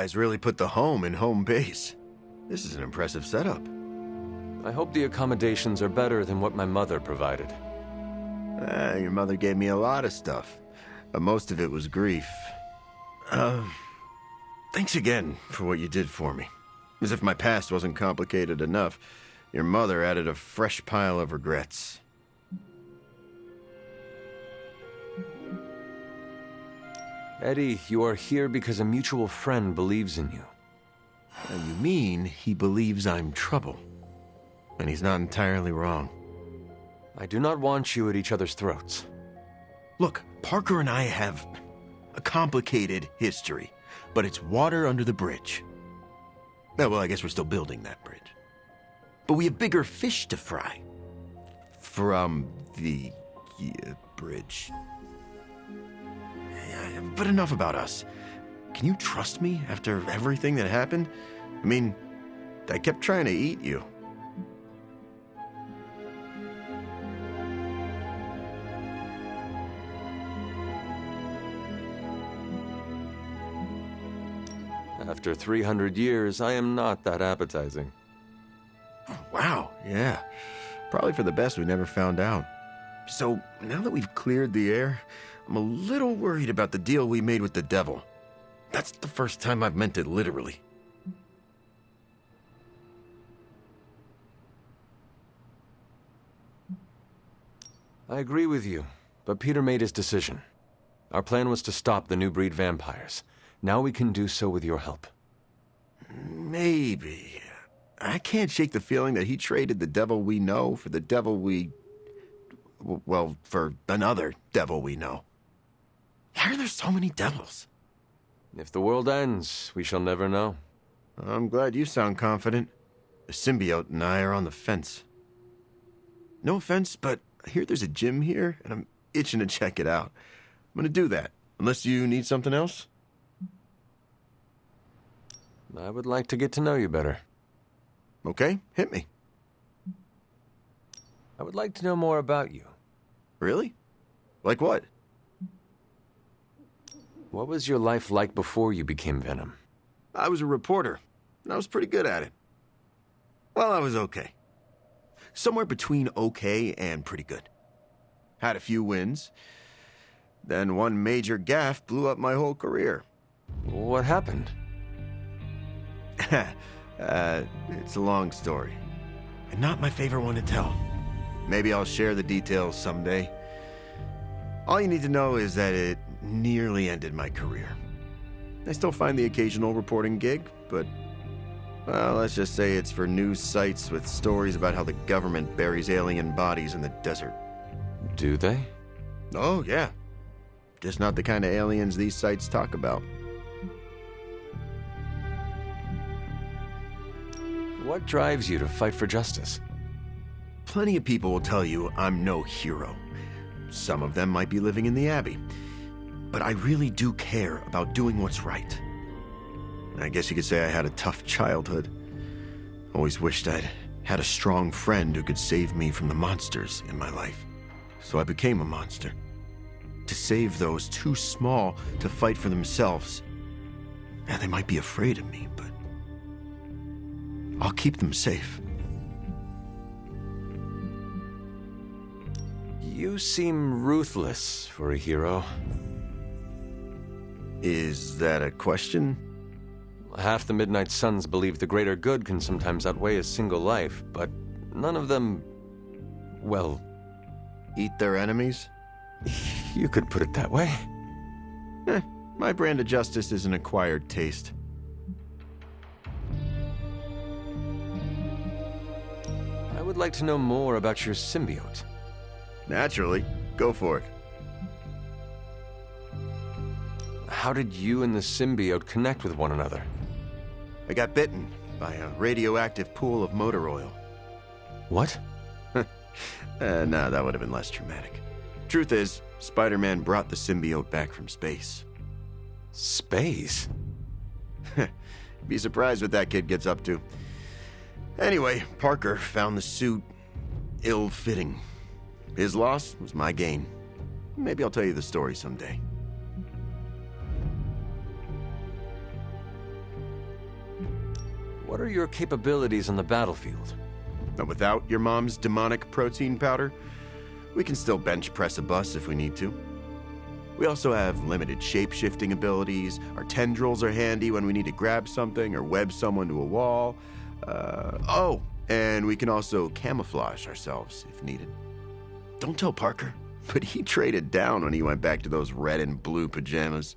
guys really put the home in home base. This is an impressive setup. I hope the accommodations are better than what my mother provided. Your mother gave me a lot of stuff, but most of it was grief. Thanks again for what you did for me. As if my past wasn't complicated enough, your mother added a fresh pile of regrets. Eddie, you are here because a mutual friend believes in you. You mean he believes I'm trouble? And he's not entirely wrong. I do not want you at each other's throats. Look, Parker and I have a complicated history, but it's water under the bridge. Well, I guess we're still building that bridge. But we have bigger fish to fry. From the bridge. But enough about us. Can you trust me after everything that happened? I mean, I kept trying to eat you. After 300 years, I am not that appetizing. Wow, yeah. Probably for the best we never found out. So, now that we've cleared the air, I'm a little worried about the deal we made with the devil. That's the first time I've meant it literally. I agree with you, but Peter made his decision. Our plan was to stop the new breed vampires. Now we can do so with your help. Maybe. I can't shake the feeling that he traded the devil we know for the devil well, for another devil we know. Why are there so many devils? If the world ends, we shall never know. I'm glad you sound confident. The symbiote and I are on the fence. No offense, but I hear there's a gym here, and I'm itching to check it out. I'm gonna do that, unless you need something else. I would like to get to know you better. Okay, hit me. I would like to know more about you. Really? Like what? What was your life like before you became Venom? I was a reporter, and I was pretty good at it. Well, I was okay. Somewhere between okay and pretty good. Had a few wins. Then one major gaffe blew up my whole career. What happened? It's a long story. And not my favorite one to tell. Maybe I'll share the details someday. All you need to know is that it nearly ended my career. I still find the occasional reporting gig, but, well, let's just say it's for news sites with stories about how the government buries alien bodies in the desert. Do they? Oh, yeah. Just not the kind of aliens these sites talk about. What drives you to fight for justice? Plenty of people will tell you I'm no hero. Some of them might be living in the Abbey. But I really do care about doing what's right. I guess you could say I had a tough childhood. Always wished I'd had a strong friend who could save me from the monsters in my life. So I became a monster. To save those too small to fight for themselves. Yeah, they might be afraid of me, but I'll keep them safe. You seem ruthless for a hero. Is that a question? Half the Midnight Suns believe the greater good can sometimes outweigh a single life, but none of them, well... Eat their enemies? You could put it that way. My brand of justice is an acquired taste. I would like to know more about your symbiote. Naturally. Go for it. How did you and the symbiote connect with one another? I got bitten by a radioactive pool of motor oil. What? No, that would have been less traumatic. Truth is, Spider-Man brought the symbiote back from space. Space? Be surprised what that kid gets up to. Anyway, Parker found the suit ill-fitting. His loss was my gain. Maybe I'll tell you the story someday. What are your capabilities on the battlefield? But without your mom's demonic protein powder, we can still bench press a bus if we need to. We also have limited shape-shifting abilities. Our tendrils are handy when we need to grab something or web someone to a wall. And we can also camouflage ourselves if needed. Don't tell Parker, but he traded down when he went back to those red and blue pajamas.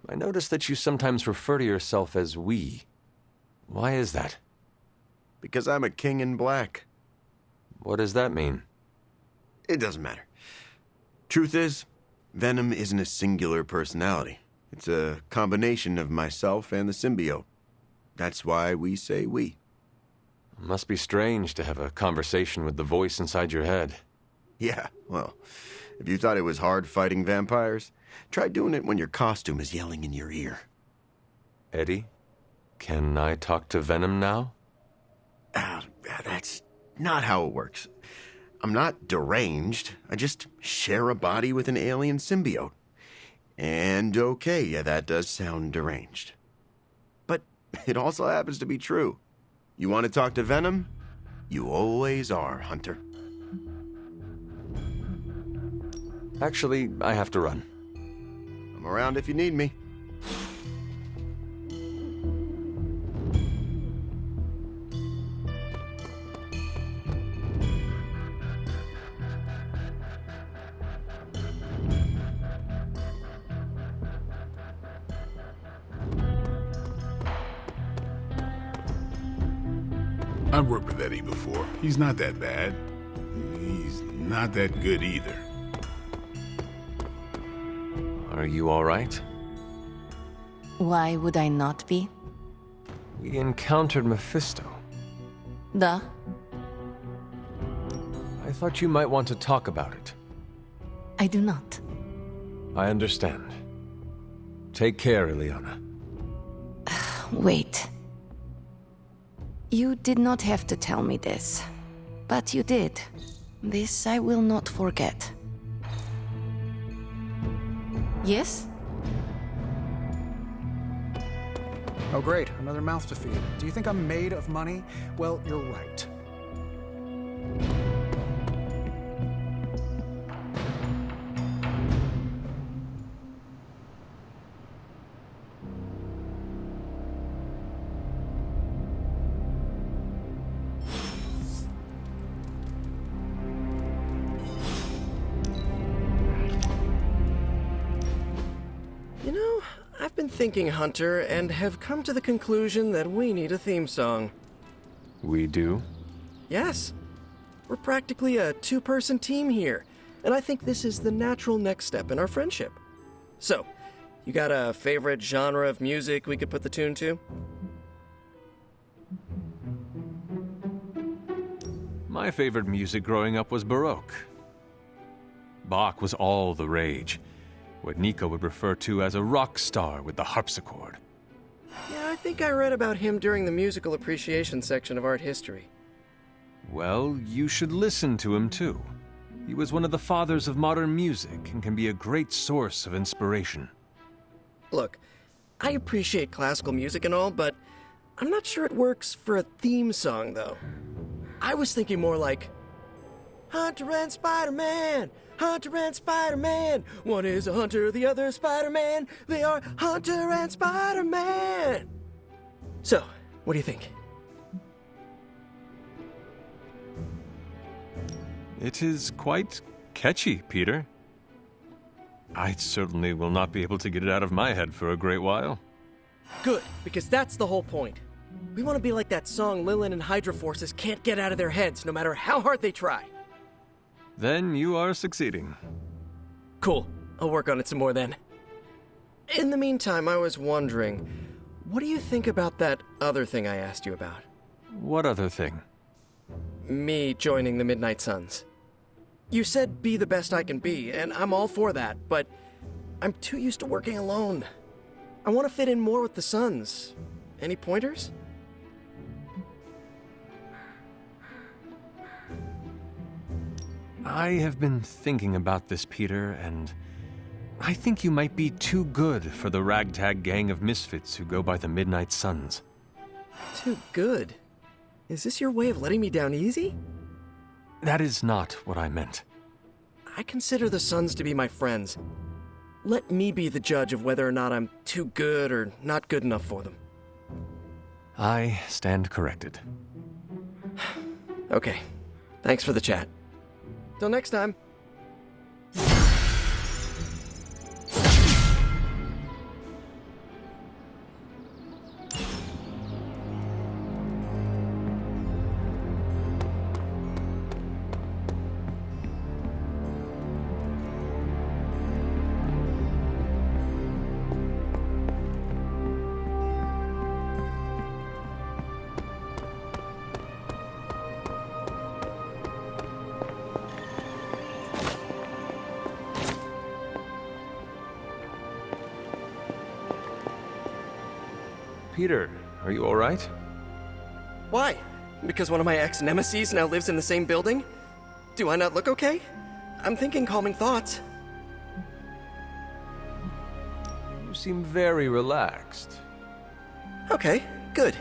I notice that you sometimes refer to yourself as we. Why is that? Because I'm a king in black. What does that mean? It doesn't matter. Truth is, Venom isn't a singular personality. It's a combination of myself and the symbiote. That's why we say we. It must be strange to have a conversation with the voice inside your head. Yeah, well, if you thought it was hard fighting vampires, try doing it when your costume is yelling in your ear. Eddie, can I talk to Venom now? That's not how it works. I'm not deranged. I just share a body with an alien symbiote. And okay, yeah, that does sound deranged. But it also happens to be true. You want to talk to Venom? You always are, Hunter. Actually, I have to run. I'm around if you need me. I've worked with Eddie before. He's not that bad. He's not that good either. Are you all right? Why would I not be? We encountered Mephisto. Duh. I thought you might want to talk about it. I do not. I understand. Take care, Ileana. Wait. You did not have to tell me this, but you did. This I will not forget. Yes? Oh great, another mouth to feed. Do you think I'm made of money? Well, you're right. You know, I've been thinking, Hunter, and have come to the conclusion that we need a theme song. We do? Yes. We're practically a two-person team here, and I think this is the natural next step in our friendship. So, you got a favorite genre of music we could put the tune to? My favorite music growing up was Baroque. Bach was all the rage. What Nico would refer to as a rock star with the harpsichord. Yeah, I think I read about him during the musical appreciation section of art history. Well, you should listen to him too. He was one of the fathers of modern music and can be a great source of inspiration. Look, I appreciate classical music and all, but I'm not sure it works for a theme song, though. I was thinking more like, Hunter and Spider-Man! Hunter and Spider-Man! One is a hunter, the other Spider-Man. They are Hunter and Spider-Man! So, what do you think? It is quite catchy, Peter. I certainly will not be able to get it out of my head for a great while. Good, because that's the whole point. We want to be like that song Lilin and Hydra Forces can't get out of their heads no matter how hard they try. Then you are succeeding. Cool. I'll work on it some more then. In the meantime, I was wondering, what do you think about that other thing I asked you about? What other thing? Me joining the Midnight Suns. You said be the best I can be, and I'm all for that, but I'm too used to working alone. I want to fit in more with the Suns. Any pointers? I have been thinking about this, Peter, and I think you might be too good for the ragtag gang of misfits who go by the Midnight Suns. Too good? Is this your way of letting me down easy? That is not what I meant. I consider the Suns to be my friends. Let me be the judge of whether or not I'm too good or not good enough for them. I stand corrected. Okay. Thanks for the chat. Till next time. Peter, are you all right? Why? Because one of my ex-nemesis now lives in the same building? Do I not look okay? I'm thinking calming thoughts. You seem very relaxed. Okay, good.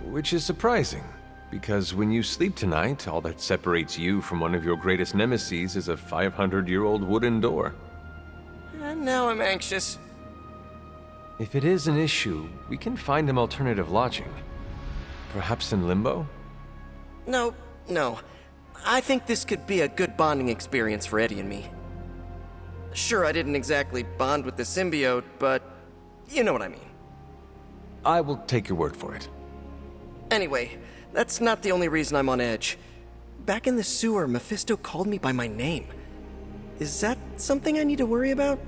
Which is surprising, because when you sleep tonight, all that separates you from one of your greatest nemeses is a 500-year-old wooden door. And now I'm anxious. If it is an issue, we can find him alternative lodging. Perhaps in Limbo? No. I think this could be a good bonding experience for Eddie and me. Sure, I didn't exactly bond with the symbiote, but you know what I mean. I will take your word for it. Anyway, that's not the only reason I'm on edge. Back in the sewer, Mephisto called me by my name. Is that something I need to worry about?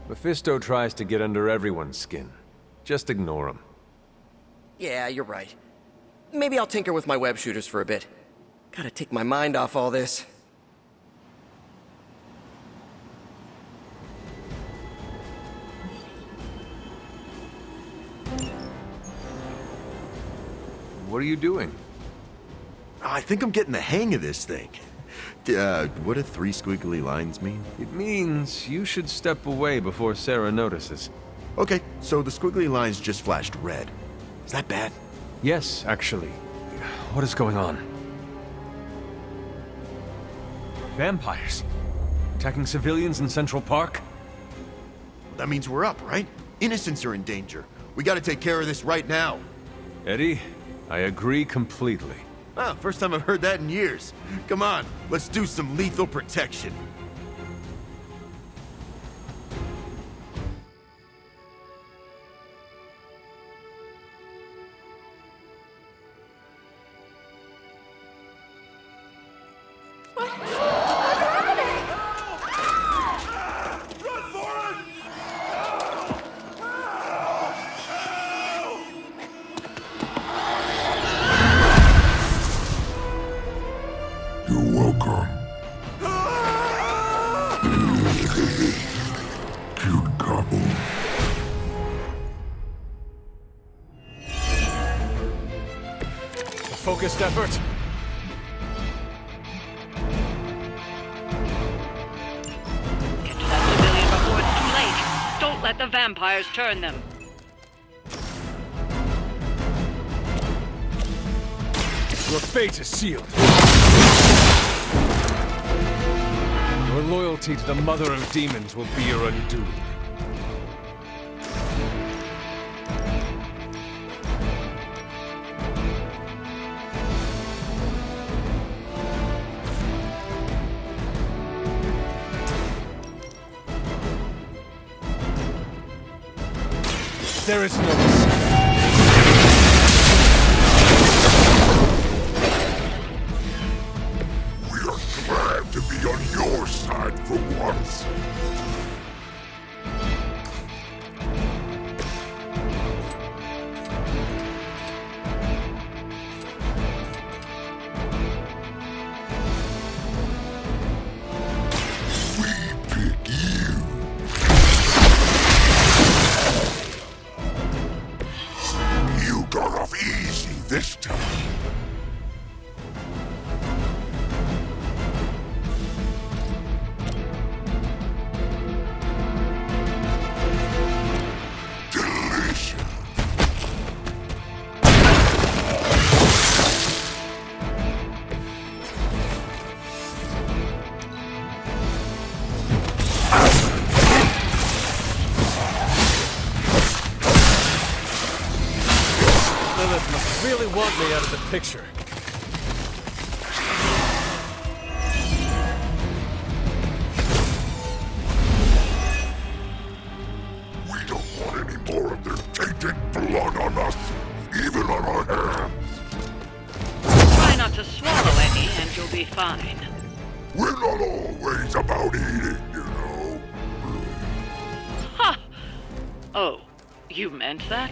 Mephisto tries to get under everyone's skin. Just ignore him. Yeah, you're right. Maybe I'll tinker with my web shooters for a bit. Gotta take my mind off all this. What are you doing? I think I'm getting the hang of this thing. What do 3 squiggly lines mean? It means you should step away before Sarah notices. Okay, so the squiggly lines just flashed red. Is that bad? Yes, actually. What is going on? Vampires? Attacking civilians in Central Park? That means we're up, right? Innocents are in danger. We gotta take care of this right now. Eddie, I agree completely. Ah, first time I've heard that in years. Come on, let's do some lethal protection. You're welcome. Cute couple. A focused effort? Get to that civilian before it's too late. Don't let the vampires turn them. Your fate is sealed. Your loyalty to the Mother of Demons will be your undoing. There is no mistake. We are glad to be on your side for once. Lilith must really want me out of the picture. We don't want any more of their tainted blood on us, even on our hands. Try not to swallow any and you'll be fine. We're not always about eating, you know. Ha! Oh, you meant that?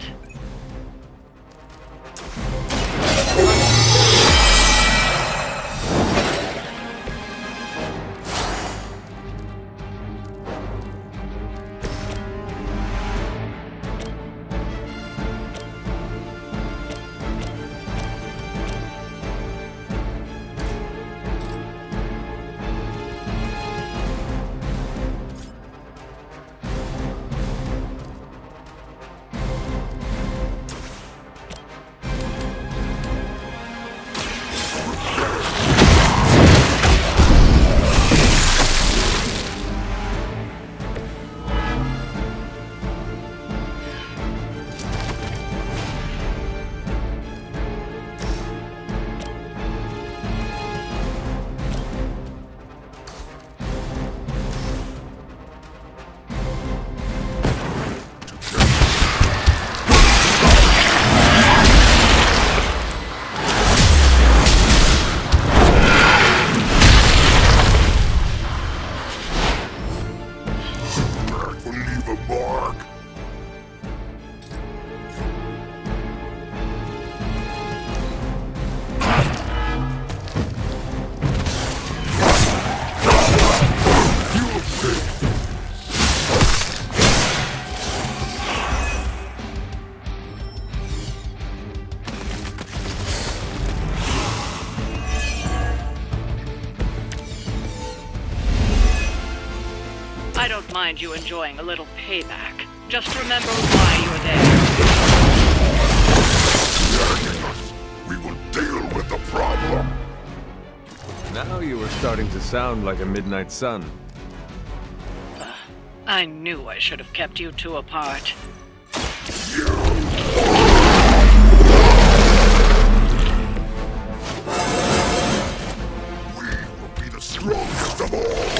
I don't mind you enjoying a little payback. Just remember why you're there. We will deal with the problem. Now you were starting to sound like a midnight sun. I knew I should have kept you two apart. We will be the strongest of all.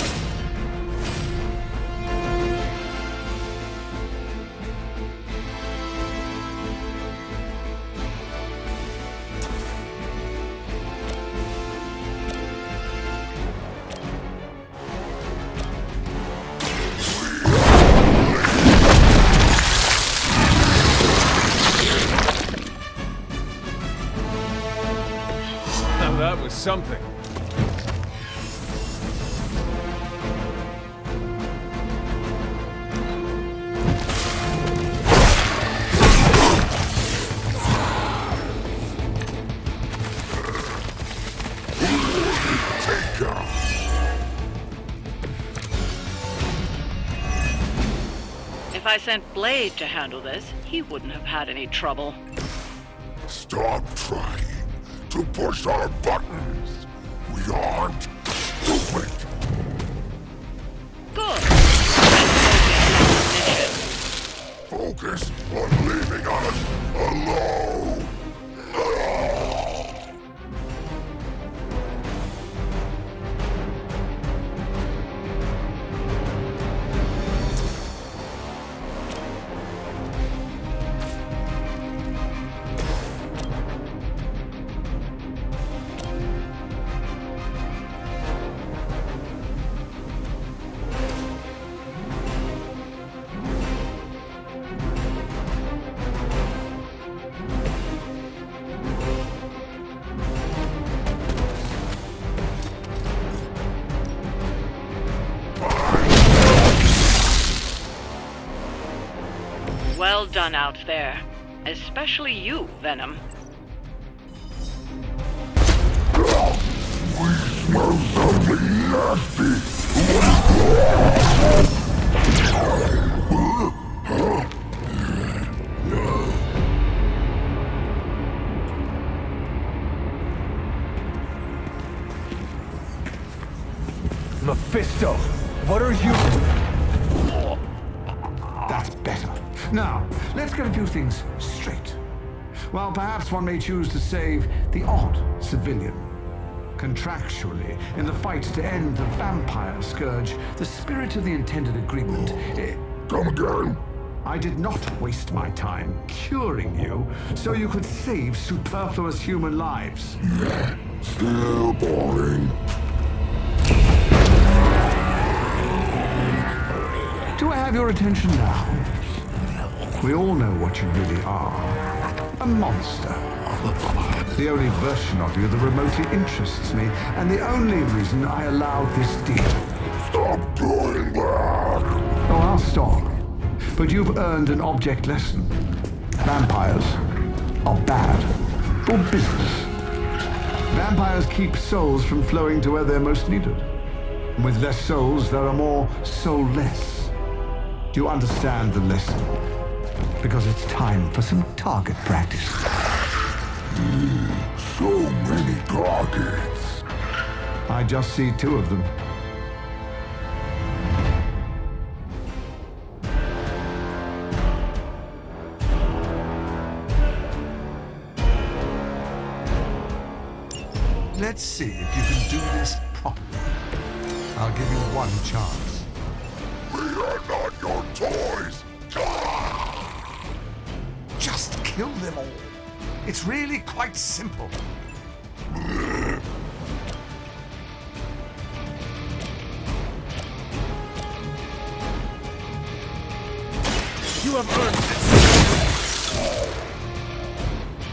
That was something. If I sent Blade to handle this, he wouldn't have had any trouble. Stop trying to push our buttons. We aren't stupid. Good. Focus on leaving us alone. Well done out there. Especially you, Venom. We smell something nasty. Mephisto, what are you... That's better. Now, let's get a few things straight. While perhaps one may choose to save the odd civilian. Contractually, in the fight to end the vampire scourge, the spirit of the intended agreement... Come again? I did not waste my time curing you so you could save superfluous human lives. Still boring. Do I have your attention now? We all know what you really are. A monster. The only version of you that remotely interests me, and the only reason I allowed this deal. Stop doing that! Oh, I'll stop. But you've earned an object lesson. Vampires are bad for business. Vampires keep souls from flowing to where they're most needed. With less souls, there are more soulless. Do you understand the lesson? Because it's time for some target practice. So many targets. I just see 2 of them. Let's see if you can do this properly. I'll give you one chance. We are not your toys. Just kill them all. It's really quite simple. You have earned this!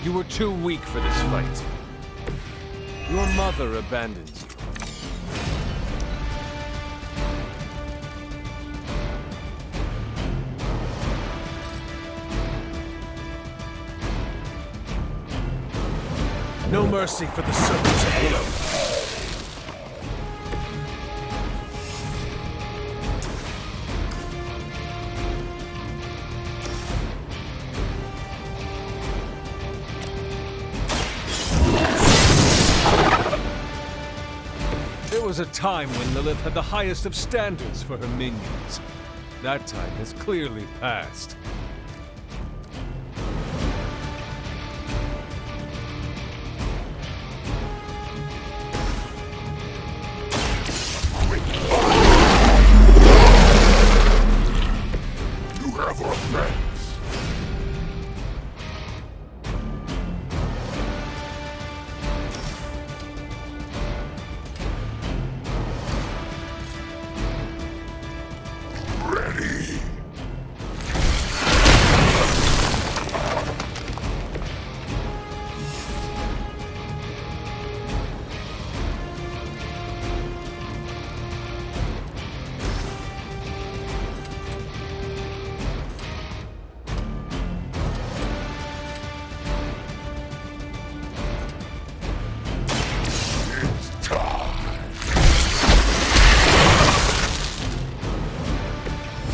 You were too weak for this fight. Your mother abandons you. No mercy for the servants of Venom. There was a time when Lilith had the highest of standards for her minions. That time has clearly passed. You have our thanks. Ready. It's time.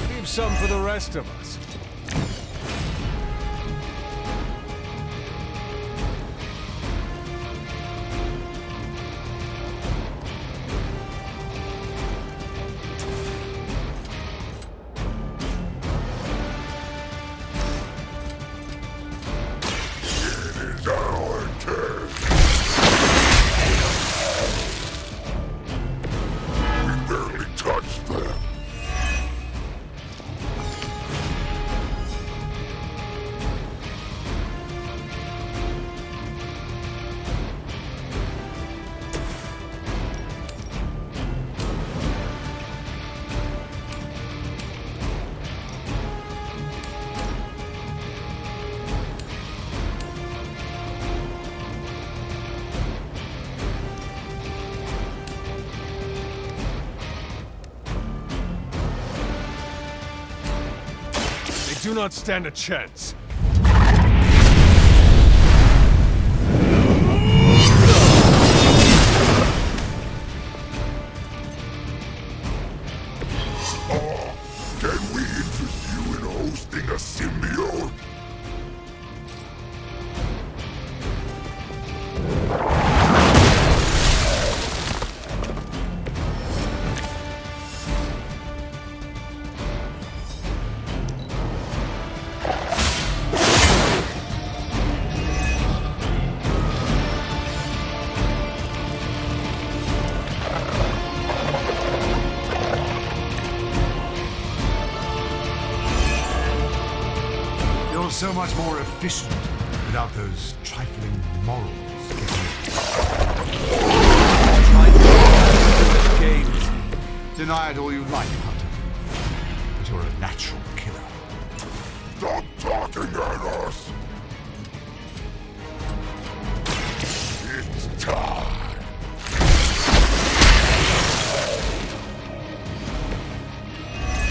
Leave some for the rest of us. It is our turn. We barely touched them. They do not stand a chance. Can we interest you in hosting a symbiote? so much more efficient without those trifling morals Games. Deny it all you like, Hunter. But you're a natural killer. Stop talking at us! It's time!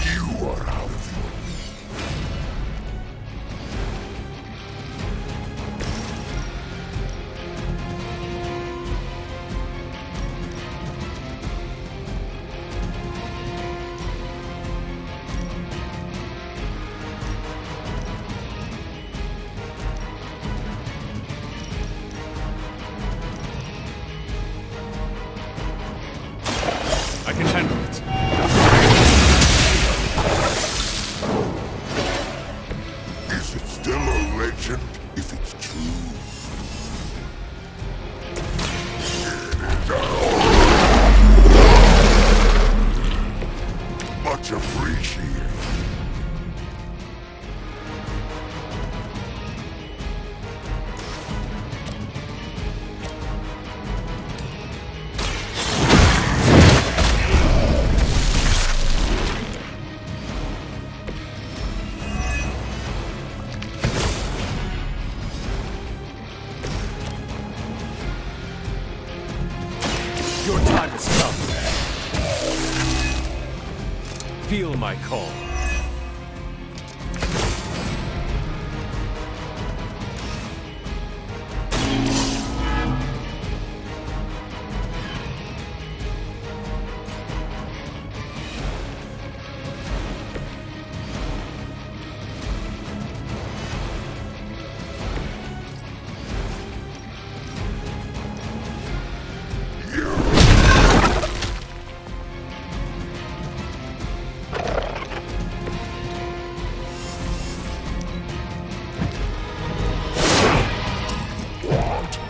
You are out of your I can handle it. Is it still a legend if it's true? Much appreciated. Your time has come. Feel my call.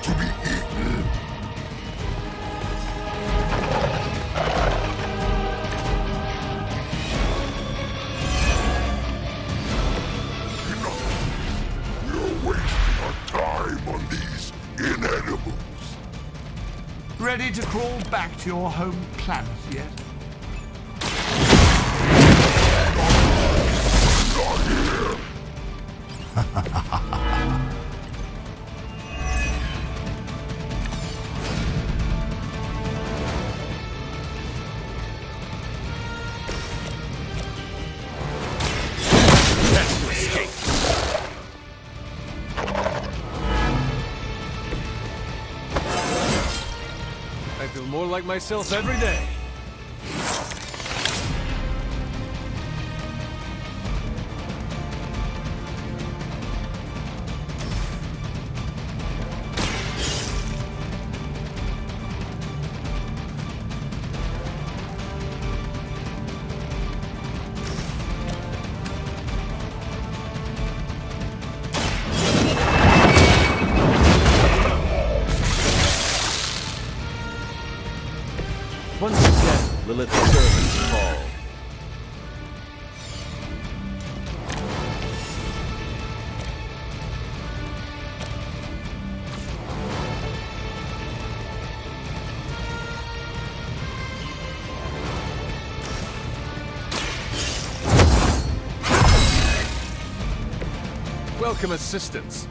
To be eaten. Enough. We're wasting our time on these inedibles. Ready to crawl back to your home planet yet? Not here. Chance to escape. I feel more like myself every day. Once again, Lilith's servants call. Welcome assistance.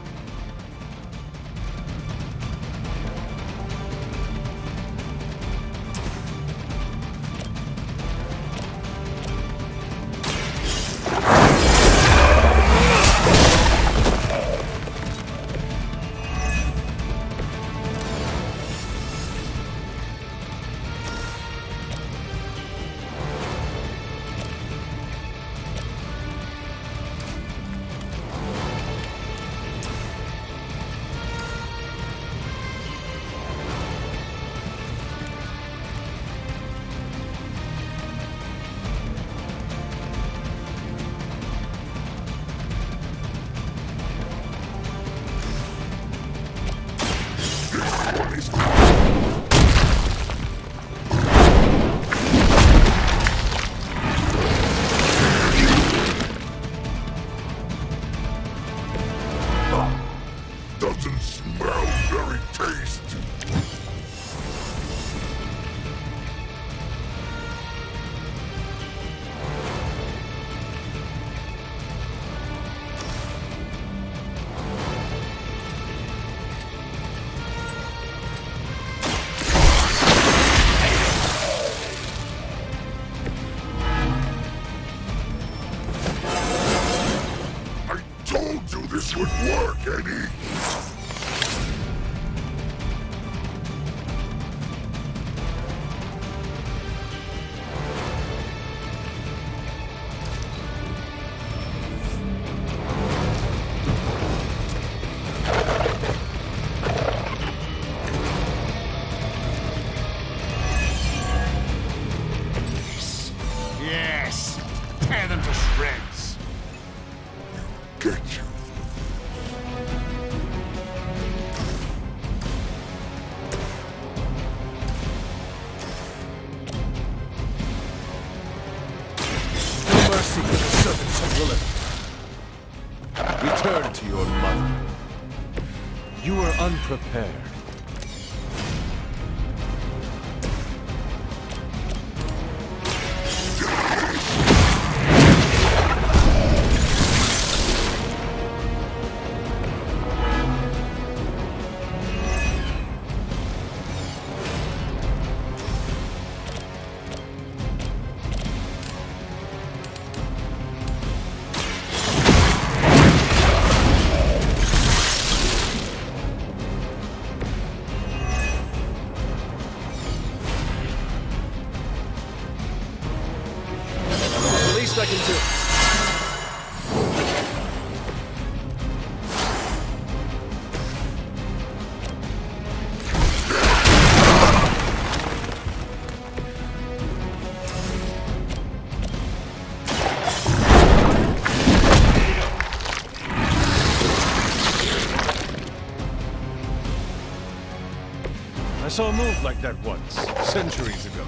you this would work, Eddie. Yes! Tear them to shreds! Get you. No mercy for the servants of Lilith. Return to your mother. You were unprepared. Least I can do. I saw a move like that once, centuries ago.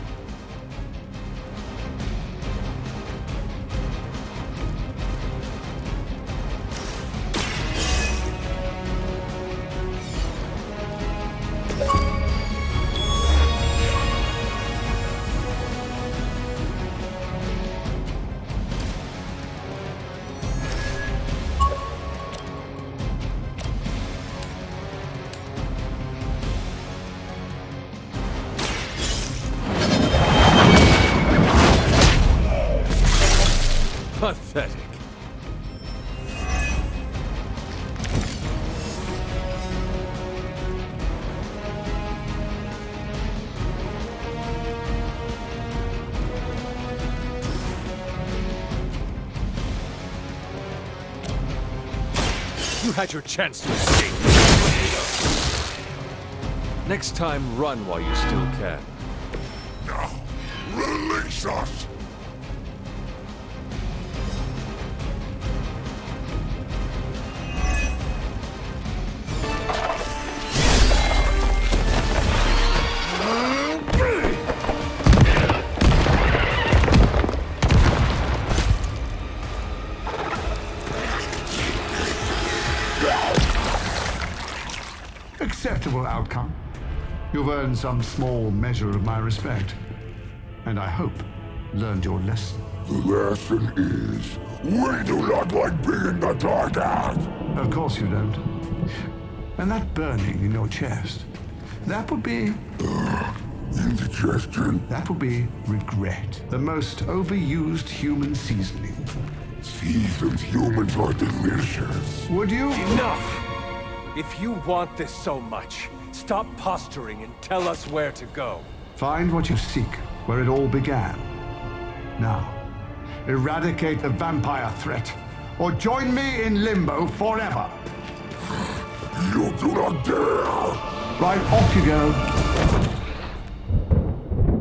Pathetic. You had your chance to escape. Next time, run while you still can. Now, release us. Acceptable outcome. You've earned some small measure of my respect. And I hope learned your lesson. The lesson is, we do not like being the target. Of course you don't. And that burning in your chest, that would be... indigestion. That would be regret. The most overused human seasoning. Seasoned humans are delicious. Would you? Enough! If you want this so much, stop posturing and tell us where to go. Find what you seek, where it all began. Now, eradicate the vampire threat, or join me in limbo forever. You do not dare! Right, off you go.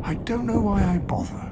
I don't know why I bother.